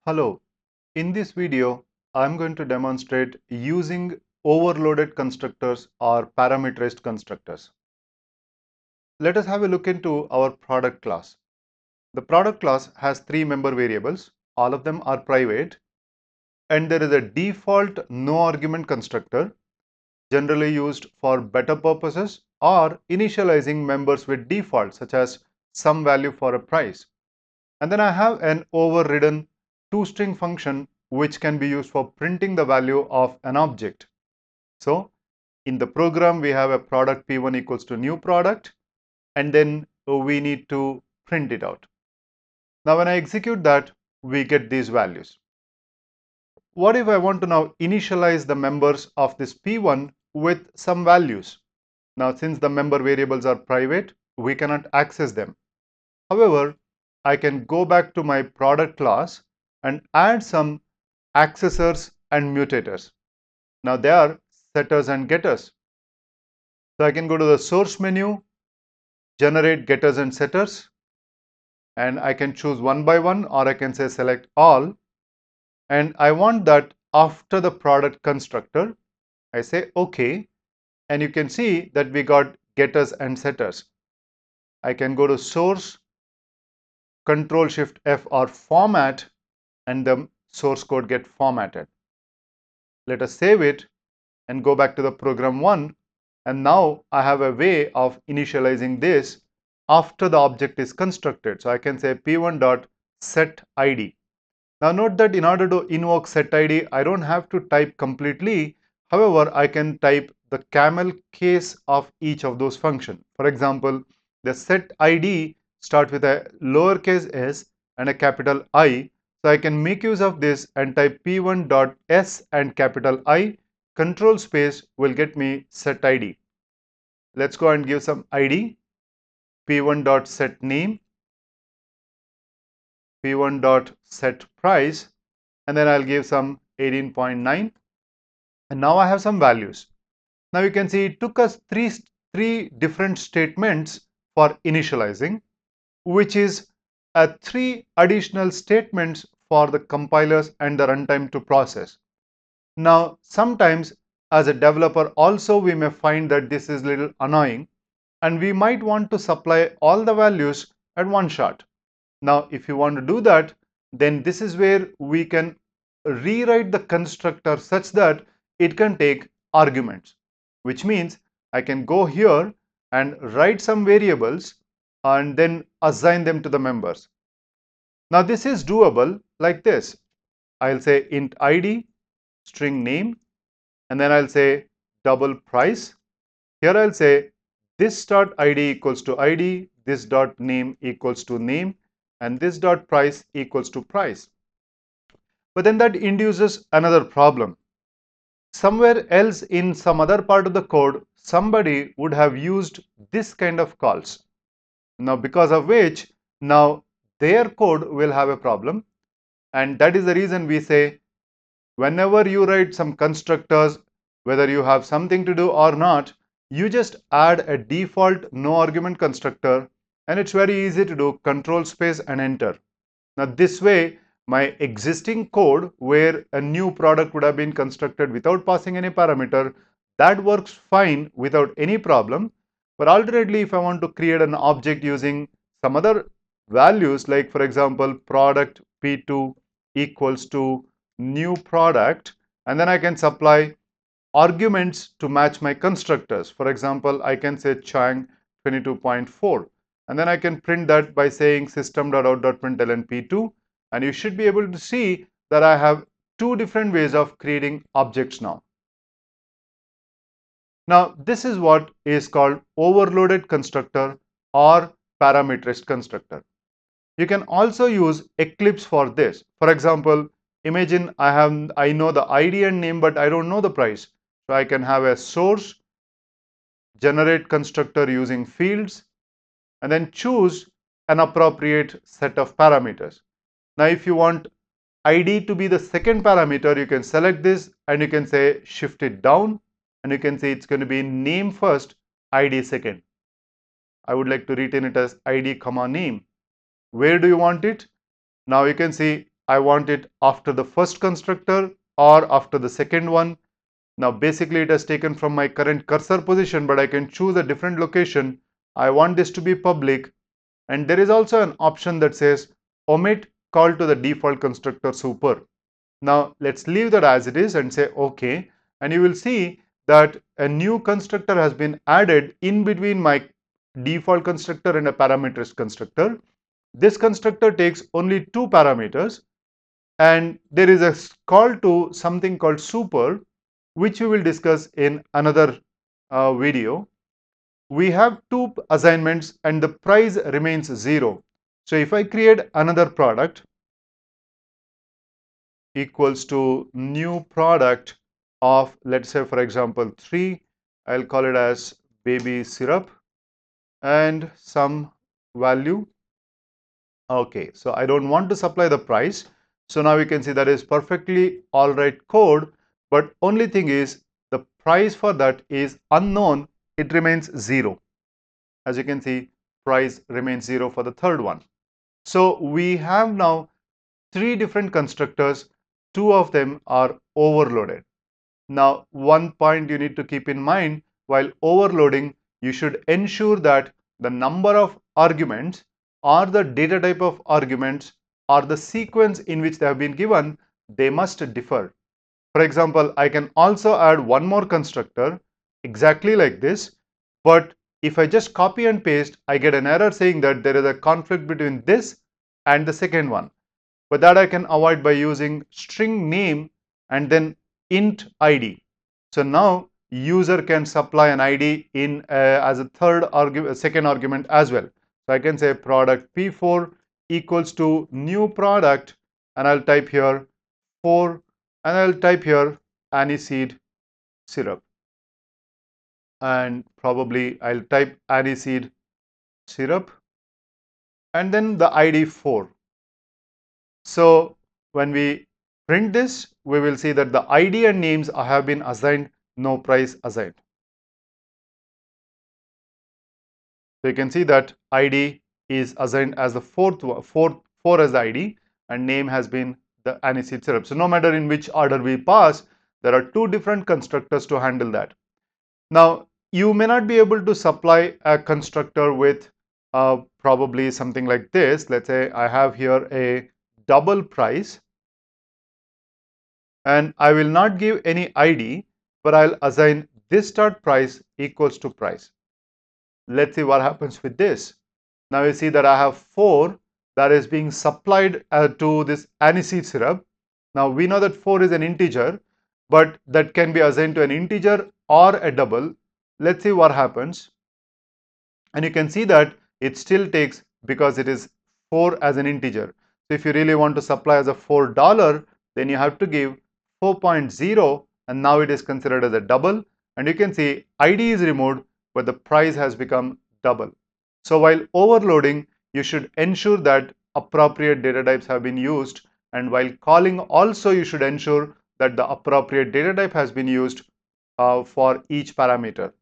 Hello, in this video, I'm going to demonstrate using overloaded constructors or parameterized constructors. Let us have a look into our product class. The product class has three member variables. All of them are private, and there is a default no argument constructor generally used for better purposes or initializing members with default such as some value for a price. And then I have an overridden toString function which can be used for printing the value of an object. So in the program, we have a product P1 equals to new product, and then we need to print it out. Now when I execute that, we get these values. What if I want to now initialize the members of this P1 with some values? Now since the member variables are private, we cannot access them. However, I can go back to my product class and add some accessors and mutators. Now they are setters and getters. So I can go to the source menu, generate getters and setters, and I can choose one by one, or I can say select all. And I want that after the product constructor. I say OK, and you can see that we got getters and setters. I can go to source, Control Shift F or format, and the source code get formatted. Let us save it and go back to the program 1, and now I have a way of initializing this after the object is constructed. So I can say p1.setID. Now note that in order to invoke setID, I don't have to type completely. However, I can type the camel case of each of those functions. For example, the setID starts with a lowercase s and a capital I. So I can make use of this and type p1.s and capital I. Control space will get me setID. Let's go and give some ID. p1.setName, p1.setPrice, and then I'll give some 18.9, and now I have some values. Now you can see it took us three different statements for initializing, which is three additional statements for the compilers and the runtime to process. Now sometimes as a developer also we may find that this is a little annoying, and we might want to supply all the values at one shot. Now if you want to do that, then this is where we can rewrite the constructor such that it can take arguments, which means I can go here and write some variables and then assign them to the members. Now this is doable like this. I'll say int id, string name, and then I'll say double price. Here I'll say this dot id equals to id, this dot name equals to name, and this dot price equals to price. But then that induces another problem. Somewhere else in some other part of the code, somebody would have used this kind of calls. Now because of which, now their code will have a problem, and that is the reason we say whenever you write some constructors, whether you have something to do or not, you just add a default no argument constructor, and it's very easy to do. Control space and enter. Now this way my existing code where a new product would have been constructed without passing any parameter, that works fine without any problem. But alternately, if I want to create an object using some other values, like for example product p2 equals to new product, and then I can supply arguments to match my constructors. For example, I can say Chang 22.4, and then I can print that by saying system.out.println p2, and you should be able to see that I have two different ways of creating objects now. Now this is what is called overloaded constructor or parameterized constructor. You can also use Eclipse for this. For example, imagine I know the ID and name, but I don't know the price. So I can have a source, generate constructor using fields, and then choose an appropriate set of parameters. Now if you want ID to be the second parameter, you can select this and you can say shift it down, and you can see it's going to be name first, ID second. I would like to retain it as ID comma name. Where do you want it? Now you can see I want it after the first constructor or after the second one. Now basically it has taken from my current cursor position, but I can choose a different location. I want this to be public, and there is also an option that says omit call to the default constructor super. Now let's leave that as it is and say OK, and you will see that a new constructor has been added in between my default constructor and a parameterized constructor. This constructor takes only two parameters, and there is a call to something called super, which we will discuss in another video. We have two assignments and the price remains 0. So if I create another product equals to new product of, let's say for example 3, I'll call it as baby syrup and some value. Okay, so I don't want to supply the price. So now we can see that is perfectly all right code, but only thing is the price for that is unknown. It remains 0. As you can see, price remains 0 for the third one. So we have now 3 different constructors. 2 of them are overloaded. Now, one point you need to keep in mind while overloading, you should ensure that the number of arguments or the data type of arguments or the sequence in which they have been given, they must differ. For example, I can also add one more constructor exactly like this, but if I just copy and paste, I get an error saying that there is a conflict between this and the second one. But that I can avoid by using string name and then int id. So now user can supply an id in as a second argument as well. So I can say product p4 equals to new product, and I'll type here 4, and I'll type here aniseed syrup, and probably I'll type aniseed syrup and then the id 4. So when we print this, we will see that the ID and names have been assigned, no price assigned. So you can see that ID is assigned as the four as the ID, and name has been the aniseed syrup. So no matter in which order we pass, there are 2 different constructors to handle that. Now you may not be able to supply a constructor with probably something like this. Let's say I have here a double price, and I will not give any ID, but I'll assign this start price equals to price. Let's see what happens with this. Now you see that I have 4 that is being supplied to this aniseed syrup. Now we know that 4 is an integer, but that can be assigned to an integer or a double. Let's see what happens. And you can see that it still takes, because it is 4 as an integer. So if you really want to supply as a $4, then you have to give 4.0, and now it is considered as a double. And you can see ID is removed, but the price has become double. So while overloading, you should ensure that appropriate data types have been used, and while calling also you should ensure that the appropriate data type has been used for each parameter.